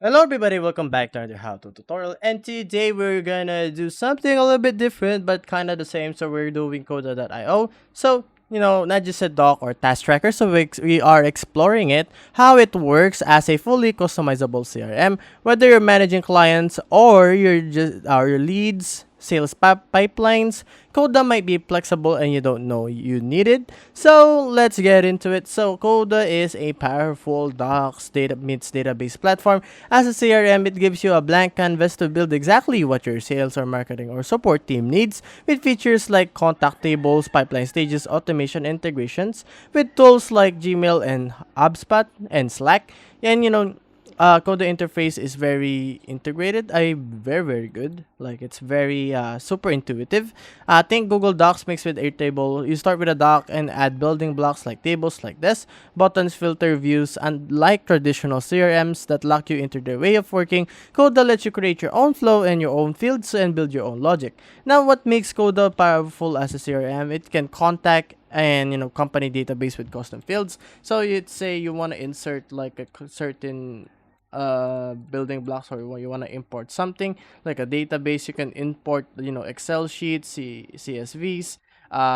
Hello everybody, welcome back to another how to tutorial, and today we're gonna do something a little bit different but kinda the same. So we're doing coda.io. So not just a doc or task tracker, so we are exploring it, how it works as a fully customizable CRM, whether you're managing clients or you're just your leads, sales pipelines. Coda might be flexible and you don't know you need it. So let's get into it. So Coda is a powerful docs data meets database platform. As a CRM, it gives you a blank canvas to build exactly what your sales or marketing or support team needs, with features like contact tables, pipeline stages, automation integrations, with tools like Gmail and HubSpot and Slack. And Coda interface is very integrated. Very good. Like it's very super intuitive. I think Google Docs mixed with Airtable. You start with a doc and add building blocks like tables like this, buttons, filter views, and like traditional CRMs that lock you into their way of working. Coda lets you create your own flow and your own fields and build your own logic. Now, what makes Coda powerful as a CRM? It can contact and company database with custom fields. So you'd say you want to insert like a certain building blocks, or you want to import something like a database. You can import Excel sheets, CSVs.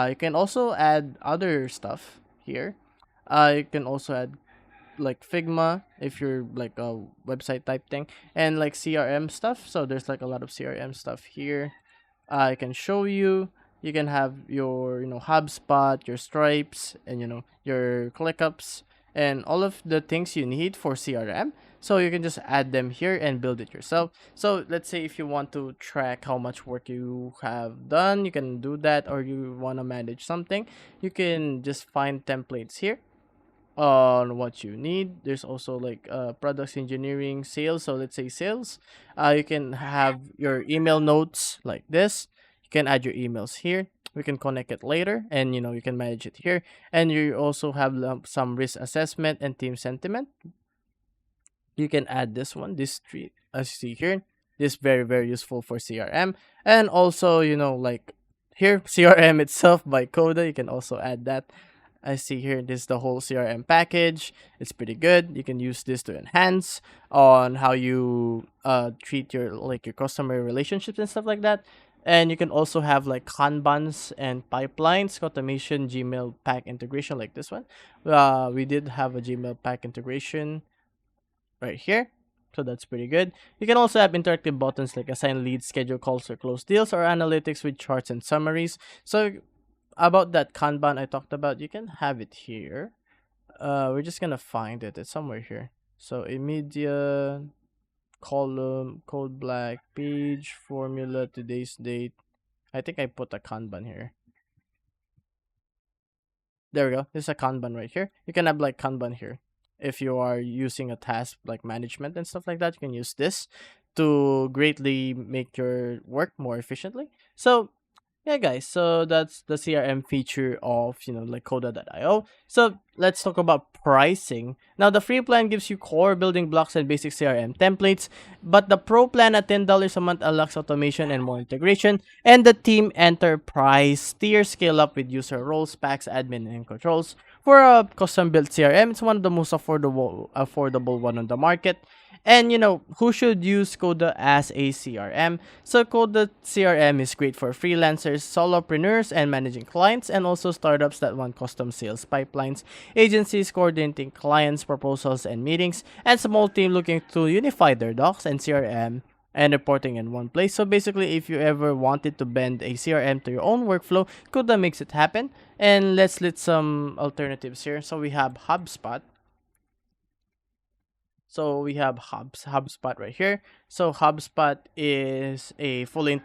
You can also add other stuff here. You can also add like Figma if you're like a website type thing, and like CRM stuff. So there's like a lot of CRM stuff here. I can show you. You can have your HubSpot, your Stripes, and your ClickUps, and all of the things you need for CRM. So you can just add them here and build it yourself. So let's say if you want to track how much work you have done, you can do that, or you want to manage something, you can just find templates here on what you need. There's also like products engineering, sales. So let's say sales. You can have your email notes like this. You can add your emails here. We can connect it later, and you can manage it here. And you also have some risk assessment and team sentiment. You can add this one, this tree, as you see here. This very useful for CRM, and also like here CRM itself by Coda. You can also add that. I see here this is the whole CRM package. It's pretty good. You can use this to enhance on how you treat your customer relationships and stuff like that. And you can also have like Kanbans and pipelines, automation, Gmail pack integration like this one. We did have a Gmail pack integration right here. So that's pretty good. You can also have interactive buttons like assign leads, schedule calls, or close deals, or analytics with charts and summaries. So about that Kanban I talked about, you can have it here. We're just gonna find it. It's somewhere here. So immediate column, code black, page, formula, today's date. I think I put a Kanban here. There we go. There's a Kanban right here. You can have like Kanban here. If you are using a task like management and stuff like that, you can use this to greatly make your work more efficiently. So yeah, guys, so that's the CRM feature of, like Coda.io. So let's talk about pricing. Now, the free plan gives you core building blocks and basic CRM templates, but the pro plan at $10 a month unlocks automation and more integration, and the team enterprise tier scale up with user roles, packs, admin, and controls. For a custom built CRM, it's one of the most affordable one on the market. And who should use Coda as a CRM? So Coda CRM is great for freelancers, solopreneurs, and managing clients, and also startups that want custom sales pipelines, agencies coordinating clients, proposals, and meetings, and small team looking to unify their docs and CRM and reporting in one place. So basically, if you ever wanted to bend a CRM to your own workflow, Coda makes it happen. And let's list some alternatives here. So we have HubSpot. So we have HubSpot right here. So HubSpot is a fully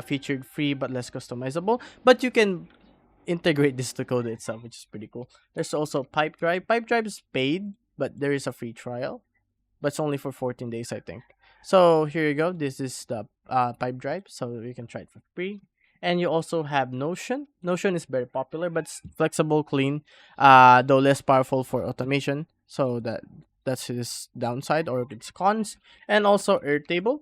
featured, free but less customizable. But you can integrate this to Coda itself, which is pretty cool. There's also Pipedrive. Pipedrive is paid, but there is a free trial, but it's only for 14 days, I think. So here you go. This is the Pipedrive, so you can try it for free. And you also have Notion. Notion is very popular, but it's flexible, clean, though less powerful for automation. So that's his downside or its cons. And also Airtable.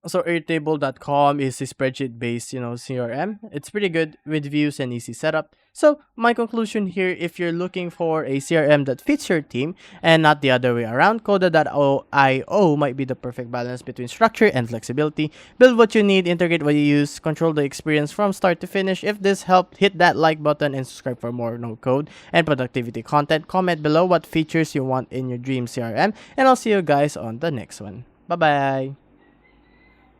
So Airtable.com is a spreadsheet based, CRM. It's pretty good with views and easy setup. So my conclusion here, if you're looking for a CRM that fits your team and not the other way around, Coda.io might be the perfect balance between structure and flexibility. Build what you need, integrate what you use, control the experience from start to finish. If this helped, hit that like button and subscribe for more no code and productivity content. Comment below what features you want in your dream CRM, and I'll see you guys on the next one. Bye bye.